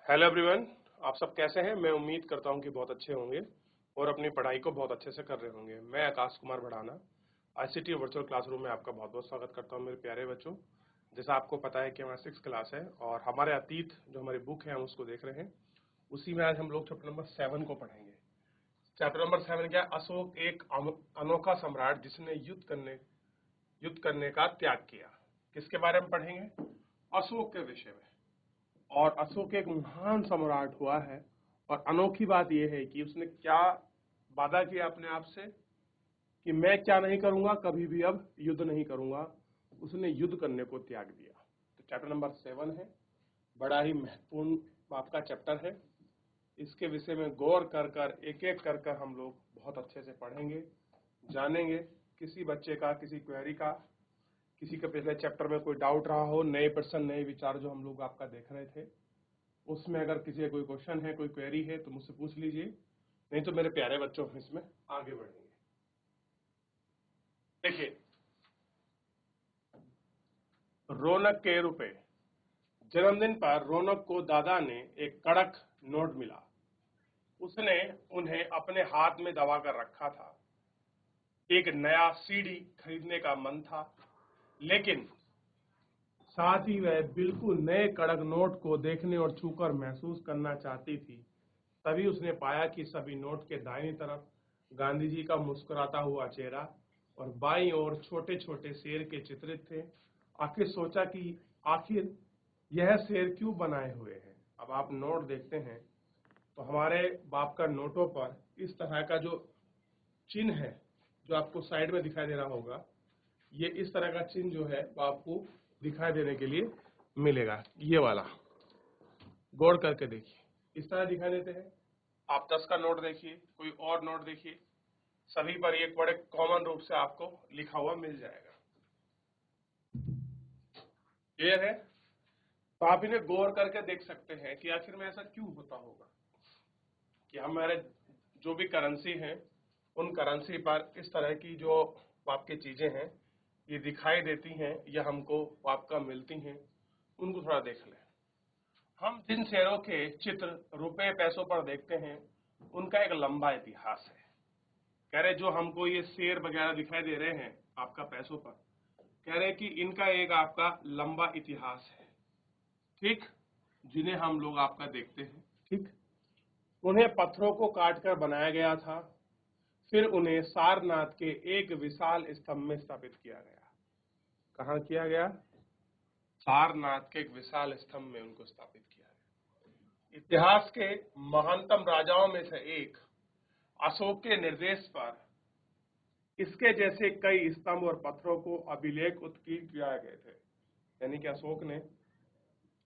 Hello everyone, आप सब कैसे हैं। मैं उम्मीद करता हूं कि बहुत अच्छे होंगे और अपनी पढ़ाई को बहुत अच्छे से कर रहे होंगे। मैं Akash Kumar Bhadana ICT virtual classroom में आपका बहुत बहुत स्वागत करता हूं मेरे प्यारे बच्चों। जैसा आपको पता है कि हमारा 6th क्लास है और हमारे अतीत जो हमारी बुक है हम उसको देख रहे हैं। उसी में आज हम लोग चैप्टर नंबर 7 को पढ़ेंगे। चैप्टर नंबर 7 क्या? अशोक एक अनोखा सम्राट जिसने युद्ध करने का त्याग किया। किसके बारे में पढ़ेंगे? अशोक के विषय में। और अशोक एक महान सम्राट हुआ है और अनोखी बात यह है कि उसने क्या वादा किया अपने आप से कि मैं क्या नहीं करूंगा, कभी भी अब युद्ध नहीं करूंगा। उसने युद्ध करने को त्याग दिया। तो चैप्टर नंबर 7 है, बड़ा ही महत्वपूर्ण आपका चैप्टर है। इसके विषय में गौर कर कर एक एक कर कर हम लोग बहुत अच्छे से पढ़ेंगे, जानेंगे। किसी बच्चे का, किसी क्वेरी का, किसी के पिछले चैप्टर में कोई डाउट रहा हो, नए प्रश्न, नए विचार जो हम लोग आपका देख रहे थे, उसमें अगर किसी का कोई क्वेश्चन है, कोई क्वेरी है तो मुझसे पूछ लीजिए, नहीं तो मेरे प्यारे बच्चों हम इसमें आगे बढ़ेंगे। देखिए, रौनक के रुपए। जन्मदिन पर रौनक को दादा ने एक कड़क नोट मिला। उसने उन्हें अपने हाथ में दबा कर रखा था। एक नया सीडी खरीदने का मन था, लेकिन साथ ही वह बिल्कुल नए कड़क नोट को देखने और छूकर महसूस करना चाहती थी। तभी उसने पाया कि सभी नोट के दाहिनी तरफ गांधी जी का मुस्कुराता हुआ चेहरा और बाईं ओर छोटे छोटे शेर के चित्रित थे। आखिर सोचा कि आखिर यह शेर क्यों बनाए हुए हैं। अब आप नोट देखते हैं तो हमारे बाप का नोटों पर इस तरह का जो चिन्ह है, जो आपको साइड में दिखाई दे रहा होगा, ये इस तरह का चिन्ह जो है वो आपको दिखाई देने के लिए मिलेगा। ये वाला गौर करके देखिए, इस तरह दिखाई देते हैं। आप 10 का नोट देखिए, कोई और नोट देखिए, सभी पर एक बड़े कॉमन रूप से आपको लिखा हुआ मिल जाएगा। क्लियर है? तो आप इन्हें गौर करके देख सकते हैं कि आखिर में ऐसा क्यों होता होगा कि हमारे जो भी करेंसी है, उन करेंसी पर इस तरह की जो आपकी चीजें हैं ये दिखाई देती हैं या हमको आपका मिलती हैं। उनको थोड़ा देख लें। हम जिन शेयरों के चित्र रुपए पैसों पर देखते हैं उनका एक लंबा इतिहास है। कह रहे जो हमको ये शेयर वगैरह दिखाई दे रहे हैं आपका पैसों पर, कह रहे कि इनका एक आपका लंबा इतिहास है। ठीक, जिन्हें हम लोग आपका देखते हैं। ठीक, उन्हें पत्थरों को काटकर बनाया गया था, फिर उन्हें सारनाथ के एक विशाल स्तंभ में स्थापित किया गया। कहाँ किया गया? सारनाथ के एक विशाल स्तंभ में उनको स्थापित किया गया। इतिहास के महानतम राजाओं में से एक अशोक के निर्देश पर इसके जैसे कई स्तंभ और पत्थरों को अभिलेख उत्कीर्ण किए गए थे। यानी कि अशोक ने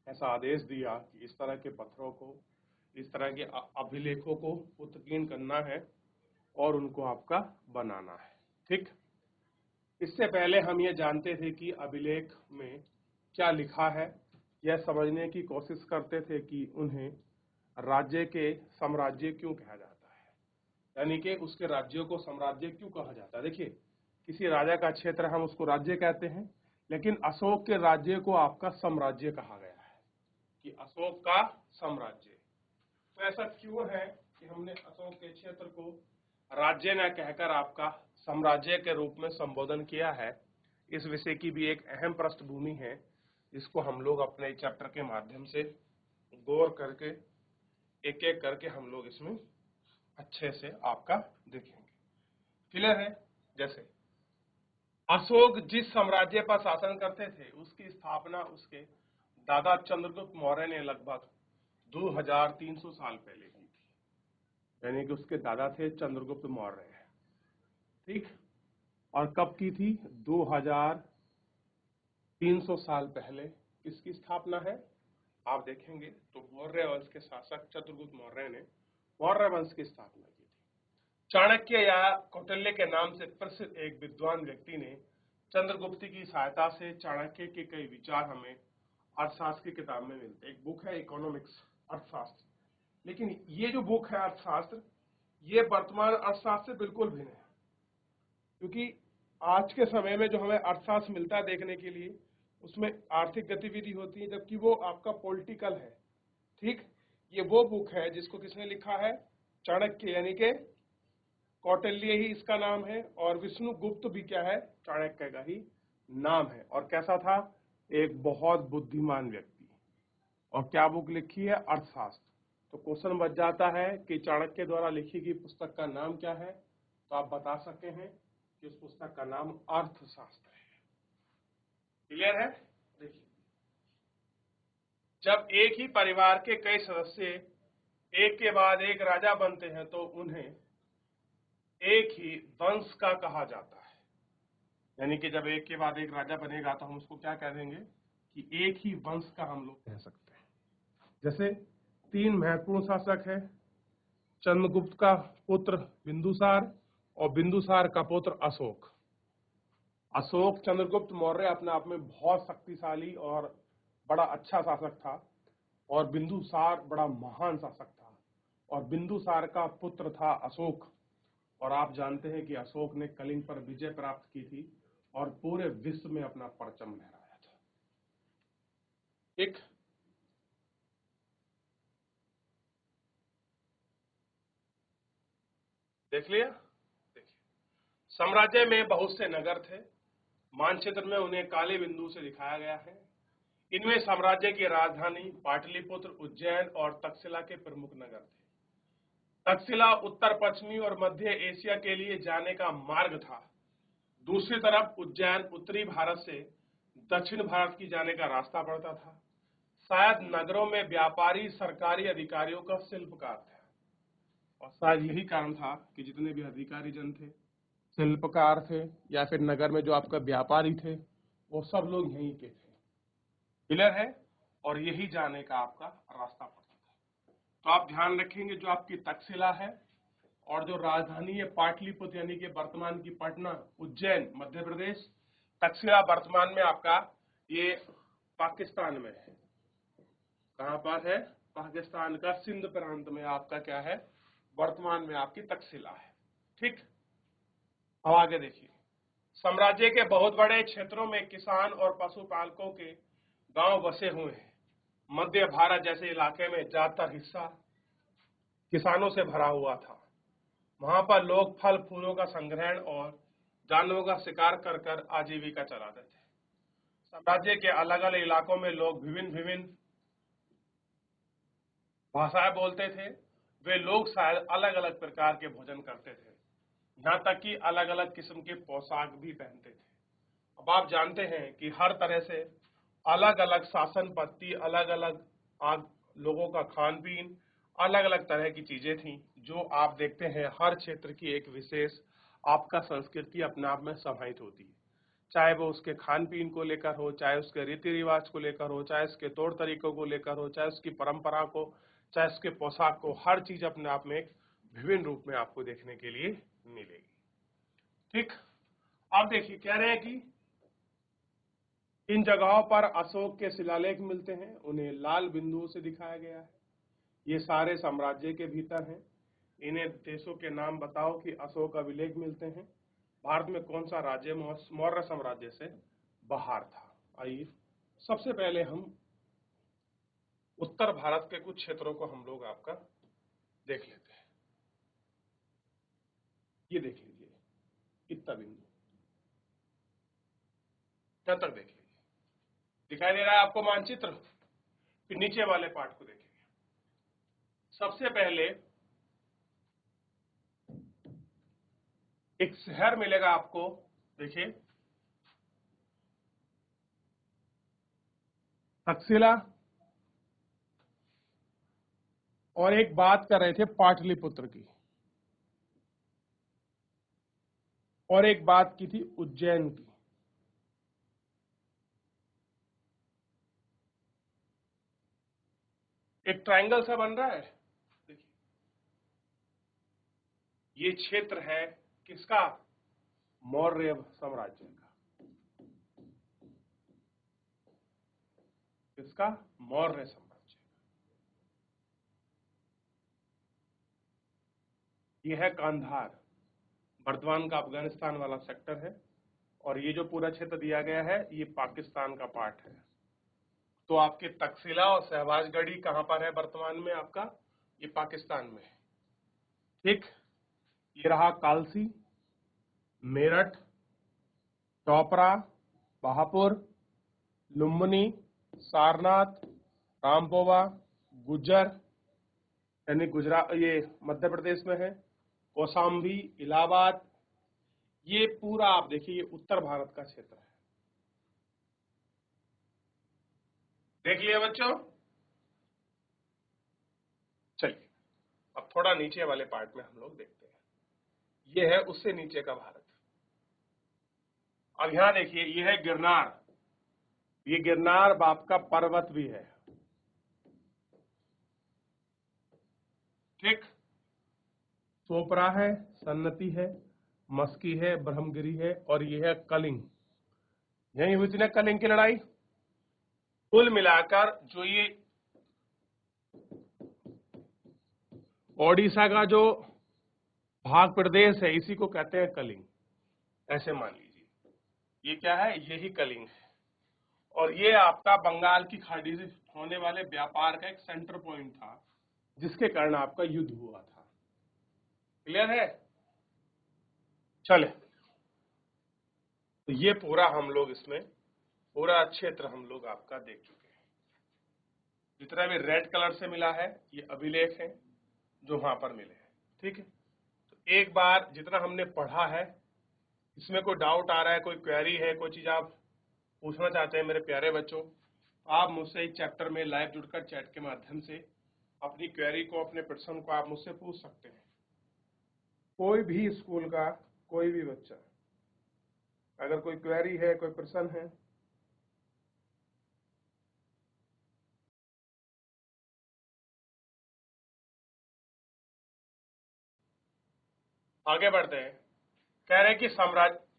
ऐसा आदेश दिया कि इस तरह के पत्थरों को, इस तरह के अभिलेखों को उत्कीर्ण करना है और उनको आपका बनाना है। ठीक, इससे पहले हम ये जानते थे कि अभिलेख में क्या लिखा है, यह समझने की कोशिश करते थे कि उन्हें राज्य के साम्राज्य क्यों कहा जाता है, यानी कि उसके राज्यों को साम्राज्य क्यों कहा जाता है। देखिए, किसी राजा का क्षेत्र हम उसको राज्य कहते हैं, लेकिन अशोक के राज्य को आपका साम्राज्य कहा गया है कि अशोक का साम्राज्य। तो ऐसा क्यों है कि हमने अशोक के क्षेत्र को राज्य न कहकर आपका साम्राज्य के रूप में संबोधन किया है? इस विषय की भी एक अहम पृष्ठभूमि है जिसको हम लोग अपने चैप्टर के माध्यम से गौर करके एक एक करके हम लोग इसमें अच्छे से आपका देखेंगे। क्लियर है? जैसे अशोक जिस साम्राज्य पर शासन करते थे उसकी स्थापना उसके दादा चंद्रगुप्त मौर्य ने लगभग 2300 साल पहले की थी। यानी कि उसके दादा थे चंद्रगुप्त मौर्य। ठीक, और कब की थी? 2300 साल पहले किसकी स्थापना है आप देखेंगे तो मौर्य वंश के शासक चंद्रगुप्त मौर्य ने मौर्य वंश की स्थापना की थी। चाणक्य या कौटिल्य के नाम से प्रसिद्ध एक विद्वान व्यक्ति ने चंद्रगुप्त की सहायता से चाणक्य के कई विचार हमें अर्थशास्त्र की किताब में मिलते। एक बुक है इकोनॉमिक्स, अर्थशास्त्र, लेकिन ये जो बुक है अर्थशास्त्र, ये वर्तमान अर्थशास्त्र से बिल्कुल भिन्न है। क्योंकि आज के समय में जो हमें अर्थशास्त्र मिलता है देखने के लिए, उसमें आर्थिक गतिविधि होती है, जबकि वो आपका पॉलिटिकल है। ठीक, ये वो बुक है जिसको किसने लिखा है? चाणक्य, यानी के कौटिल्य ही इसका नाम है, और विष्णुगुप्त भी क्या है? चाणक्य का ही नाम है। और कैसा था? एक बहुत बुद्धिमान व्यक्ति। और क्या बुक लिखी है? अर्थशास्त्र। तो क्वेश्चन बच जाता है कि चाणक्य द्वारा लिखी गई पुस्तक का नाम क्या है? तो आप बता सकते हैं कि उस पुस्तक का नाम अर्थशास्त्र है। क्लियर है? देखिए, जब एक ही परिवार के कई सदस्य एक के बाद एक राजा बनते हैं तो उन्हें एक ही वंश का कहा जाता है। यानी कि जब एक के बाद एक राजा बनेगा तो हम उसको क्या कह देंगे? कि एक ही वंश का हम लोग कह सकते हैं। जैसे 3 महत्वपूर्ण शासक है, चंद्रगुप्त का पुत्र बिंदुसार और बिंदुसार का पुत्र अशोक। अशोक चंद्रगुप्त मौर्य अपने आप में बहुत शक्तिशाली और बड़ा अच्छा शासक था, और बिंदुसार बड़ा महान शासक था, और बिंदुसार का पुत्र था अशोक। और आप जानते हैं कि अशोक ने कलिंग पर विजय प्राप्त की थी और पूरे विश्व में अपना परचम लहराया था। ठीक, देख लिया? देखिए, साम्राज्य में बहुत से नगर थे। मानचित्र में उन्हें काले बिंदु से दिखाया गया है। इनमें साम्राज्य की राजधानी पाटलिपुत्र, उज्जैन और तक्षशिला के प्रमुख नगर थे। तक्षशिला उत्तर पश्चिमी और मध्य एशिया के लिए जाने का मार्ग था। दूसरी तरफ उज्जैन उत्तरी भारत से दक्षिण भारत की जाने का रास्ता पड़ता था। शायद नगरों में व्यापारी सरकारी अधिकारियों का शिल्पकार था, और शायद यही कारण था कि जितने भी अधिकारी जन थे, शिल्पकार थे, या फिर नगर में जो आपका व्यापारी थे, वो सब लोग यहीं के थे। क्लियर है? और यही जाने का आपका रास्ता पड़ता था। तो आप ध्यान रखेंगे, जो आपकी तक्षशिला है और जो राजधानी है पाटलिपुत्र, यानी कि वर्तमान की पटना, उज्जैन मध्य प्रदेश, तक्षशिला वर्तमान में आपका ये पाकिस्तान में है। कहां पर है? पाकिस्तान का सिंध प्रांत में आपका क्या है? वर्तमान में आपकी तक्षशिला है। ठीक, अब आगे देखिए। साम्राज्य के बहुत बड़े क्षेत्रों में किसान और पशुपालकों के गांव बसे हुए हैं। मध्य भारत जैसे इलाके में ज्यादातर हिस्सा किसानों से भरा हुआ था। वहां पर लोग फल फूलों का संग्रहण और जानवरों का शिकार कर कर आजीविका चलाते थे। साम्राज्य के अलग अलग इलाकों में लोग विभिन्न विभिन्न भाषाएं बोलते थे। वे लोग शायद अलग अलग प्रकार के भोजन करते थे, यहाँ तक कि अलग अलग किस्म के पोशाक भी पहनते थे। अब आप जानते हैं कि हर तरह से अलग अलग शासन पद्धति, अलग अलग लोगों का खान पीन, अलग अलग तरह की चीजें थी, जो आप देखते हैं हर क्षेत्र की एक विशेष आपका संस्कृति अपने आप में समाहित होती है। चाहे वो उसके खान पीन को लेकर हो, चाहे उसके रीति रिवाज को लेकर हो, चाहे उसके तौर तरीकों को लेकर हो, चाहे उसकी परंपरा को, चाहे उसके पोशाक को, हर चीज अपने आप में एक विभिन्न रूप में आपको देखने के लिए मिलेगी। ठीक, अब देखिए, कह रहे हैं कि इन जगहों पर अशोक के शिलालेख मिलते हैं, उन्हें लाल बिंदुओं से दिखाया गया है। ये सारे साम्राज्य के भीतर हैं। इन्हें देशों के नाम बताओ कि अशोक अभिलेख मिलते हैं। भारत में कौन सा राज्य मौर्य साम्राज्य से बाहर था? आइए, सबसे पहले हम उत्तर भारत के कुछ क्षेत्रों को हम लोग आपका देख लेते हैं। ये देख लीजिए, इतना बिंदु क्या तक देख लीजिए, दिखाई दे रहा है आपको मानचित्र? फिर नीचे वाले पार्ट को देखेंगे। सबसे पहले एक शहर मिलेगा आपको, देखिए, तक्षशिला, और एक बात कर रहे थे पाटलिपुत्र की, और एक बात की थी उज्जैन की। एक ट्रायंगल सा बन रहा है, देखिए, ये क्षेत्र है किसका? मौर्य साम्राज्य का। किसका? मौर्य साम्राज्य। यह है कांधार, वर्तमान का अफगानिस्तान वाला सेक्टर है, और ये जो पूरा क्षेत्र दिया गया है ये पाकिस्तान का पार्ट है। तो आपके तकसीला और शहबाजगढ़ी कहां पर है वर्तमान में आपका? ये पाकिस्तान में है। ठीक, ये रहा कालसी, मेरठ, चोपड़ा, बहापुर, लुम्बिनी, सारनाथ, रामपुरा, गुज्जर यानी गुजरात, ये मध्य प्रदेश में है, कौशाम्बी, इलाहाबाद, ये पूरा आप देखिए ये उत्तर भारत का क्षेत्र है। देख लिया बच्चों? चलिए अब थोड़ा नीचे वाले पार्ट में हम लोग देखते हैं। ये है उससे नीचे का भारत। अब यहां देखिए ये है गिरनार, ये गिरनार बाप का पर्वत भी है। ठीक, चोपड़ा है, सन्नति है, मस्की है, ब्रह्मगिरी है, और ये है कलिंग। यही हुई थी ना कलिंग की लड़ाई। कुल मिलाकर जो ये ओडिशा का जो भाग प्रदेश है इसी को कहते हैं कलिंग, ऐसे मान लीजिए। ये क्या है? यही कलिंग है, और ये आपका बंगाल की खाड़ी से होने वाले व्यापार का एक सेंटर पॉइंट था, जिसके कारण आपका युद्ध हुआ था। क्लियर है? चले, तो ये पूरा हम लोग इसमें पूरा क्षेत्र हम लोग आपका देख चुके हैं। जितना भी रेड कलर से मिला है ये अभिलेख है जो वहां पर मिले हैं। ठीक है, तो एक बार जितना हमने पढ़ा है, इसमें कोई डाउट आ रहा है, कोई क्वेरी है, कोई चीज आप पूछना चाहते हैं मेरे प्यारे बच्चों, आप मुझसे इस चैप्टर में लाइव जुड़कर चैट के माध्यम से अपनी क्वेरी को, अपने प्रश्न को आप मुझसे पूछ सकते हैं। कोई भी स्कूल का कोई भी बच्चा, अगर कोई क्वेरी है, कोई प्रश्न है, आगे बढ़ते हैं। कह रहे हैं कि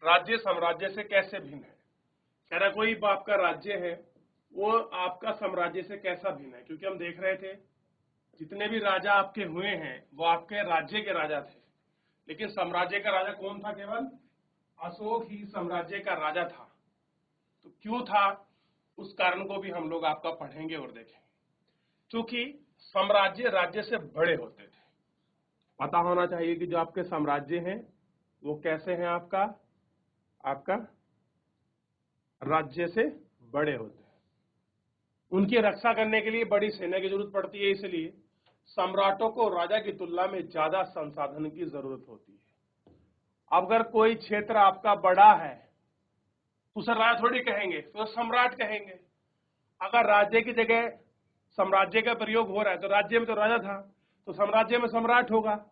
राज्य साम्राज्य से कैसे भिन्न है। कह रहा कोई आपका राज्य है वो आपका साम्राज्य से कैसा भिन्न है, क्योंकि हम देख रहे थे जितने भी राजा आपके हुए हैं वो आपके राज्य के राजा थे, लेकिन साम्राज्य का राजा कौन था? केवल अशोक ही साम्राज्य का राजा था। तो क्यों था, उस कारण को भी हम लोग आपका पढ़ेंगे और देखेंगे। क्योंकि साम्राज्य राज्य से बड़े होते थे। पता होना चाहिए कि जो आपके साम्राज्य हैं वो कैसे हैं, आपका राज्य से बड़े होते हैं। उनकी रक्षा करने के लिए बड़ी सेना की जरूरत पड़ती है, इसलिए सम्राटों को राजा की तुलना में ज्यादा संसाधन की जरूरत होती है। अगर कोई क्षेत्र आपका बड़ा है तो उसे राजा थोड़ी कहेंगे, तो सम्राट कहेंगे। अगर राज्य की जगह साम्राज्य का प्रयोग हो रहा है तो राज्य में तो राजा था, तो साम्राज्य में सम्राट होगा।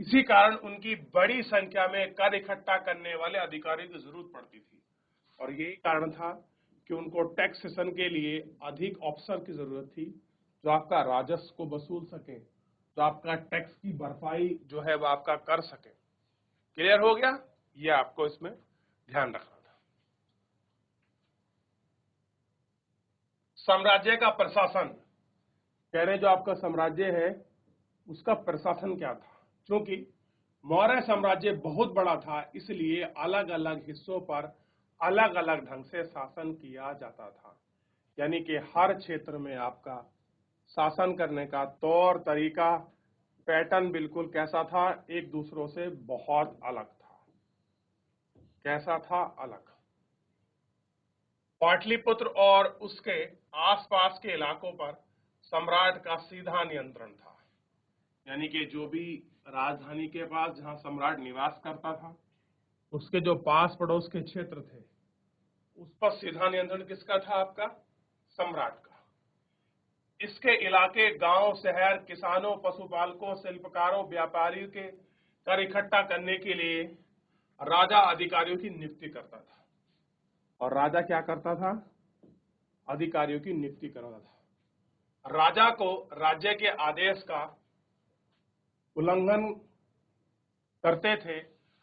इसी कारण उनकी बड़ी संख्या में कर इकट्ठा करने वाले अधिकारियों की जरूरत पड़ती थी, और यही कारण था कि उनको टैक्सेशन के लिए अधिक ऑफिसर की जरूरत थी, जो आपका राजस्व को वसूल सके, जो आपका टैक्स की भरपाई जो है वो आपका कर सके। क्लियर हो गया? ये आपको इसमें ध्यान रखना था। साम्राज्य का प्रशासन, कह रहे जो आपका साम्राज्य है उसका प्रशासन क्या था। क्योंकि मौर्य साम्राज्य बहुत बड़ा था, इसलिए अलग अलग हिस्सों पर अलग अलग ढंग से शासन किया जाता था। यानी कि हर क्षेत्र में आपका शासन करने का तौर तरीका, पैटर्न बिल्कुल कैसा था, एक दूसरों से बहुत अलग था। कैसा था? अलग। पाटलिपुत्र और उसके आसपास के इलाकों पर सम्राट का सीधा नियंत्रण था। यानी कि जो भी राजधानी के पास जहां सम्राट निवास करता था, उसके जो पास पड़ोस के क्षेत्र थे उस पर सीधा नियंत्रण किसका था? आपका सम्राट का। इसके इलाके गांव, शहर, किसानों, पशुपालकों, शिल्पकारों, व्यापारियों के कर इकट्ठा करने के लिए राजा अधिकारियों की नियुक्ति करता था। और राजा क्या करता था? अधिकारियों की नियुक्ति करता था। राजा को राज्य के आदेश का उल्लंघन करते थे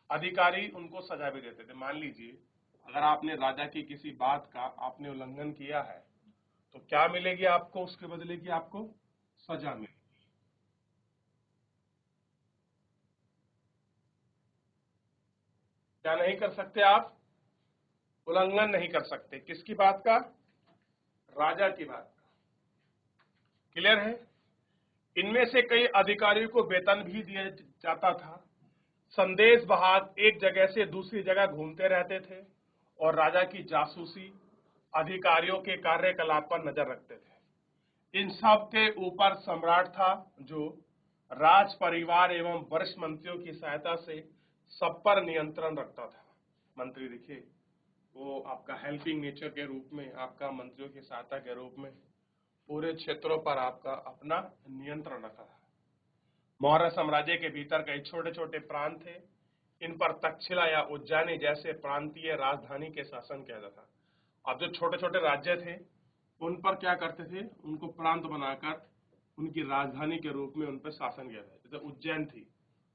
अधिकारी, उनको सजा भी देते थे। मान लीजिए अगर आपने राजा की किसी बात का आपने उल्लंघन किया है तो क्या मिलेगी आपको? उसके बदले की आपको सजा मिलेगी। क्या नहीं कर सकते आप? उल्लंघन नहीं कर सकते। किसकी बात का? राजा की बात। क्लियर है? इनमें से कई अधिकारियों को वेतन भी दिया जाता था। संदेश वाहक एक जगह से दूसरी जगह घूमते रहते थे और राजा की जासूसी अधिकारियों के कार्यकलाप पर नजर रखते थे। इन सब के ऊपर सम्राट था, जो राज परिवार एवं वरिष्ठ मंत्रियों की सहायता से सब पर नियंत्रण रखता था। मंत्री देखिए, वो आपका हेल्पिंग नेचर के रूप में, आपका मंत्रियों की सहायता के रूप में पूरे क्षेत्रों पर आपका अपना नियंत्रण रखा था। मौर्य साम्राज्य के भीतर कई छोटे छोटे प्रांत थे। इन पर तक्षशिला या उज्जैनी जैसे प्रांतीय राजधानी के शासन किया जाता था। अब जो छोटे छोटे राज्य थे उन पर क्या करते थे, उनको प्रांत बनाकर उनकी राजधानी के रूप में उन पर शासन किया था। जैसे उज्जैन थी,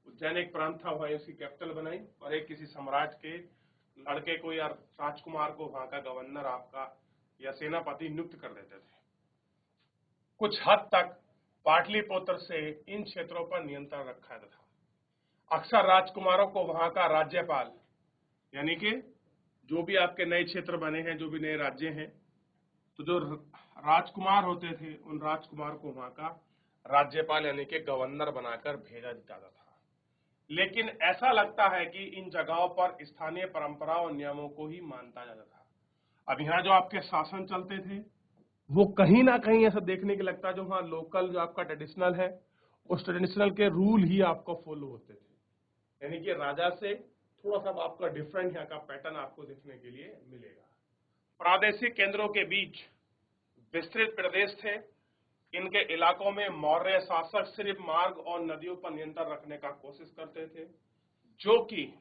उज्जैन एक प्रांत था, वहां उसकी कैपिटल बनाई और एक किसी सम्राट के लड़के को या राजकुमार को वहां का गवर्नर आपका या सेनापति नियुक्त कर देते थे। कुछ हद तक पाटलिपुत्र से इन क्षेत्रों पर नियंत्रण रखा था। अक्सर राजकुमारों को वहां का राज्यपाल, यानी कि जो भी आपके नए क्षेत्र बने हैं, जो भी नए राज्य हैं, तो जो राजकुमार होते थे उन राजकुमार को वहां का राज्यपाल यानी कि गवर्नर बनाकर भेजा जाता था। लेकिन ऐसा लगता है कि इन जगहों पर स्थानीय परंपराओं और नियमों को ही मानता जाता था। अब यहाँ जो आपके शासन चलते थे वो कहीं ना कहीं ऐसा देखने के लगता है जो वहाँ लोकल जो आपका ट्रेडिशनल है उस ट्रेडिशनल के रूल ही आपको फॉलो होते थे। यानी कि राजा से थोड़ा सा आपका डिफरेंट यहाँ का पैटर्न आपको देखने के लिए मिलेगा। प्रादेशिक केंद्रों के बीच विस्तृत प्रदेश थे। इनके इलाकों में मौर्य शासक सिर्फ मार्ग और नदियों पर नियंत्रण रखने का कोशिश करते थे, जो कि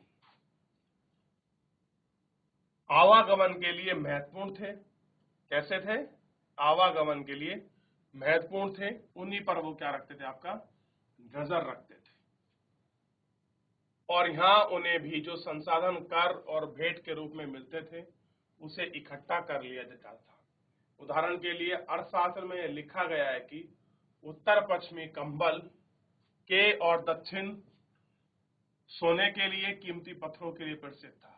आवागमन के लिए महत्वपूर्ण थे। कैसे थे? आवागमन के लिए महत्वपूर्ण थे। उन्हीं पर वो क्या रखते थे, आपका नजर रखते थे। और यहाँ उन्हें भी जो संसाधन कर और भेंट के रूप में मिलते थे उसे इकट्ठा कर लिया जाता था। उदाहरण के लिए अर्थशास्त्र में लिखा गया है कि उत्तर पश्चिमी कंबल के और दक्षिण सोने के लिए, कीमती पत्थरों के लिए प्रसिद्ध था।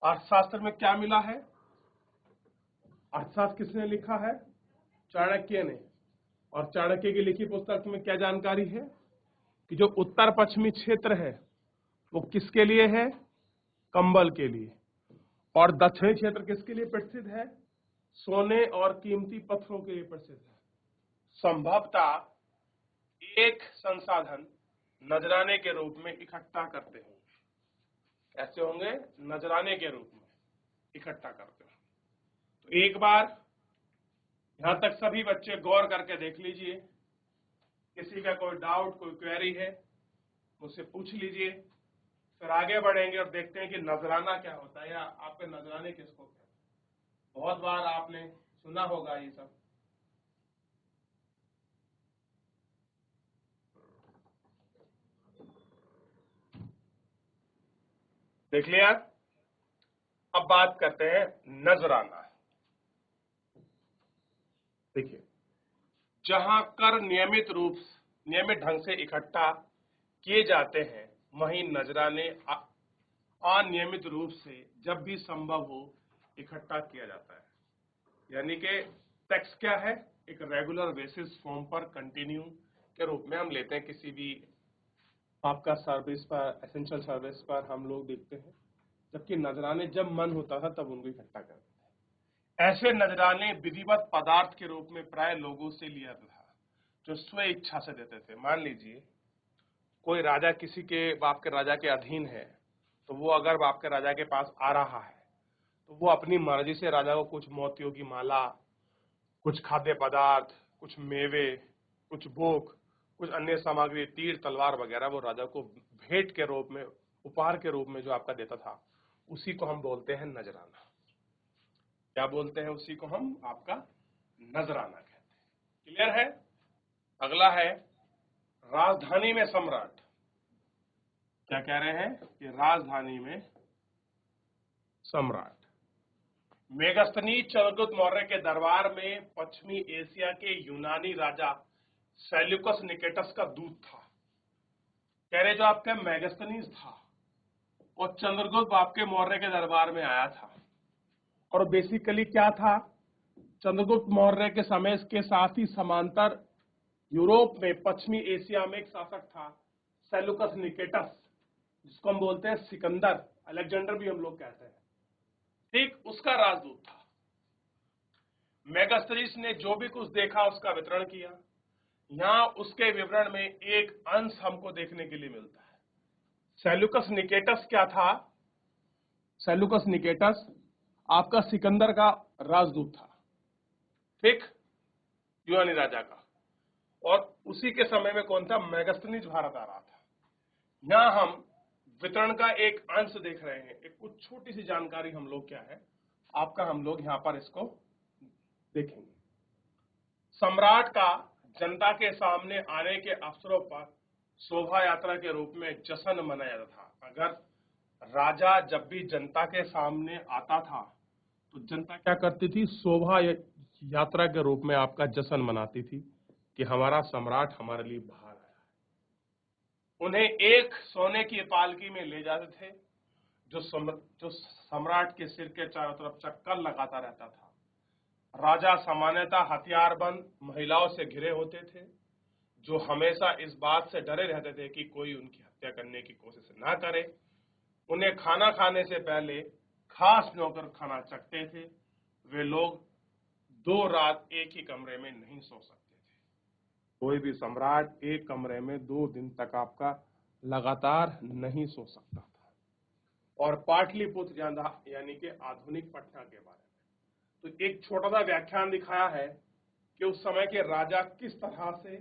अर्थशास्त्र में क्या मिला है? अर्थशास्त्र किसने लिखा है? चाणक्य ने। और चाणक्य की लिखी पुस्तक में क्या जानकारी है कि जो उत्तर पश्चिमी क्षेत्र है वो किसके लिए है? कंबल के लिए। और दक्षिणी क्षेत्र किसके लिए प्रसिद्ध है? सोने और कीमती पत्थरों के लिए प्रसिद्ध है। संभवतः एक संसाधन नजराने के रूप में इकट्ठा करते होंगे। कैसे होंगे? नजराने के रूप में इकट्ठा करते होंगे। तो एक बार यहां तक सभी बच्चे गौर करके देख लीजिए। किसी का कोई डाउट, कोई क्वेरी है मुझसे पूछ लीजिए, फिर आगे बढ़ेंगे और देखते हैं कि नजराना क्या होता है या आपके नजराने किसको कहते हैं। बहुत बार आपने सुना होगा ये सब। देख लिया? अब बात करते हैं नजराना। देखिए, जहां कर नियमित ढंग से इकट्ठा किए जाते हैं वहीं नजराने अनियमित रूप से जब भी संभव हो इकट्ठा किया जाता है। यानी कि टैक्स क्या है? एक रेगुलर बेसिस फॉर्म पर कंटिन्यू के रूप में हम लेते हैं। किसी भी आपका सर्विस पर, एसेंशियल सर्विस पर हम लोग देखते हैं, जबकि नजराने जब मन होता था तब उनको इकट्ठा करते थे। ऐसे नजराने विधिवत पदार्थ के रूप में प्राय लोगों से लिया था जो स्व इच्छा से देते थे। मान लीजिए कोई राजा किसी के बाप के राजा के अधीन है, तो वो अगर बाप के राजा के पास आ रहा है तो वो अपनी मर्जी से राजा को कुछ मोतियों की माला, कुछ खाद्य पदार्थ, कुछ मेवे, कुछ भोग, कुछ अन्य सामग्री, तीर तलवार वगैरह वो राजा को भेंट के रूप में, उपहार के रूप में जो आपका देता था, उसी को हम बोलते हैं नजराना। क्या बोलते हैं? उसी को हम आपका नजराना कहते हैं। क्लियर है? अगला है राजधानी में सम्राट। क्या कह रहे हैं कि राजधानी में सम्राट। मेगास्थनीज चंद्रगुप्त मौर्य के दरबार में पश्चिमी एशिया के यूनानी राजा सेल्यूकस निकेटस का दूत था। कह रहे जो आपका मेगास्थनीज था और चंद्रगुप्त आपके मौर्य के दरबार में आया था। और बेसिकली क्या था चंद्रगुप्त मौर्य के समय के साथ ही समांतर यूरोप में, पश्चिमी एशिया में एक शासक था सेल्यूकस निकेटस, जिसको हम बोलते हैं सिकंदर, अलेक्जेंडर भी हम लोग कहते हैं। ठीक, उसका राजदूत था। मेगास्थनीज ने जो भी कुछ देखा उसका वितरण किया। यहां उसके विवरण में एक अंश हमको देखने के लिए मिलता है। सेल्यूकस निकेटस क्या था? सेल्यूकस निकेटस आपका सिकंदर का राजदूत था, ठीक, यूनानी राजा का। और उसी के समय में कौन था? मेगास्थनीज भारत आ रहा था। यहां हम वितरण का एक अंश देख रहे हैं। एक कुछ छोटी सी जानकारी हम लोग क्या है आपका, हम लोग यहां पर इसको देखेंगे। सम्राट का जनता के सामने आने के अवसरों पर शोभा यात्रा के रूप में जश्न मनाया जाता था। अगर राजा जब भी जनता के सामने आता था तो जनता क्या करती थी? शोभा यात्रा के रूप में आपका जश्न मनाती थी कि हमारा सम्राट हमारे लिए बाहर आया। उन्हें एक सोने की पालकी में ले जाते थे जो सम्राट के सिर के चारों तरफ चक्कर लगाता रहता था। राजा सामान्यतः हथियारबंद महिलाओं से घिरे होते थे, जो हमेशा इस बात से डरे रहते थे कि कोई उनकी हत्या करने की कोशिश ना करे। उन्हें खाना खाने से पहले खास नौकर खाना चखते थे। वे लोग 2 रात एक ही कमरे में नहीं सो सकते थे। कोई भी सम्राट एक कमरे में 2 दिन तक आपका लगातार नहीं सो सकता था। और पाटलिपुत्र यानी कि आधुनिक पटना के बारे में तो एक छोटा सा व्याख्यान दिखाया है कि उस समय के राजा किस तरह से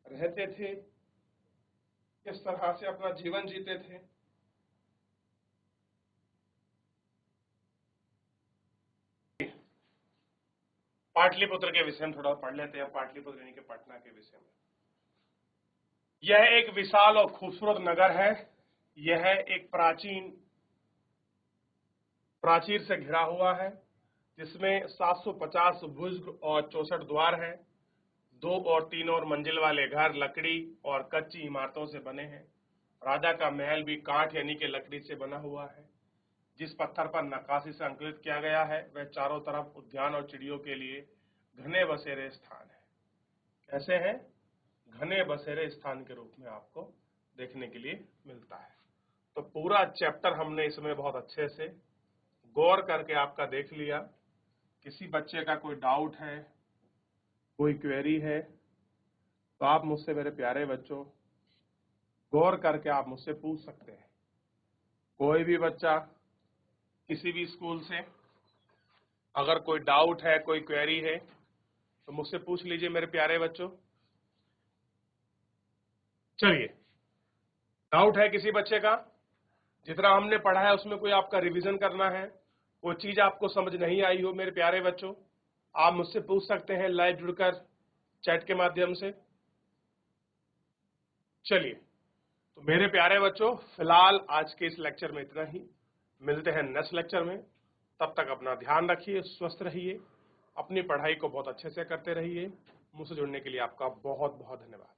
रहते थे, किस तरह से अपना जीवन जीते थे। पाटलिपुत्र के विषय में थोड़ा पढ़ लेते हैं। पाटलिपुत्र यानी कि पटना के विषय में। यह एक विशाल और खूबसूरत नगर है। यह एक प्राचीर से घिरा हुआ है, जिसमें 750 भुज और 64 द्वार हैं। 2 और 3 और मंजिल वाले घर लकड़ी और कच्ची इमारतों से बने हैं। राजा का महल भी काठ यानी कि लकड़ी से बना हुआ है। जिस पत्थर पर नक्काशी से अंकित किया गया है वह चारों तरफ उद्यान और चिड़ियों के लिए घने बसेरे स्थान है। कैसे हैं? घने बसेरे स्थान के रूप में आपको देखने के लिए मिलता है। तो पूरा चैप्टर हमने इसमें बहुत अच्छे से गौर करके आपका देख लिया। किसी बच्चे का कोई डाउट है, कोई क्वेरी है, तो आप मुझसे, मेरे प्यारे बच्चों, गौर करके आप मुझसे पूछ सकते हैं। कोई भी बच्चा किसी भी स्कूल से अगर कोई डाउट है, कोई क्वेरी है, तो मुझसे पूछ लीजिए मेरे प्यारे बच्चों। चलिए, डाउट है किसी बच्चे का? जितना हमने पढ़ा है उसमें कोई आपका रिवीजन करना है, कोई चीज आपको समझ नहीं आई हो मेरे प्यारे बच्चों, आप मुझसे पूछ सकते हैं लाइव जुड़कर चैट के माध्यम से। चलिए, तो मेरे प्यारे बच्चों, फिलहाल आज के इस लेक्चर में इतना ही। मिलते हैं नेक्स्ट लेक्चर में। तब तक अपना ध्यान रखिए, स्वस्थ रहिए, अपनी पढ़ाई को बहुत अच्छे से करते रहिए। मुझसे जुड़ने के लिए आपका बहुत बहुत धन्यवाद।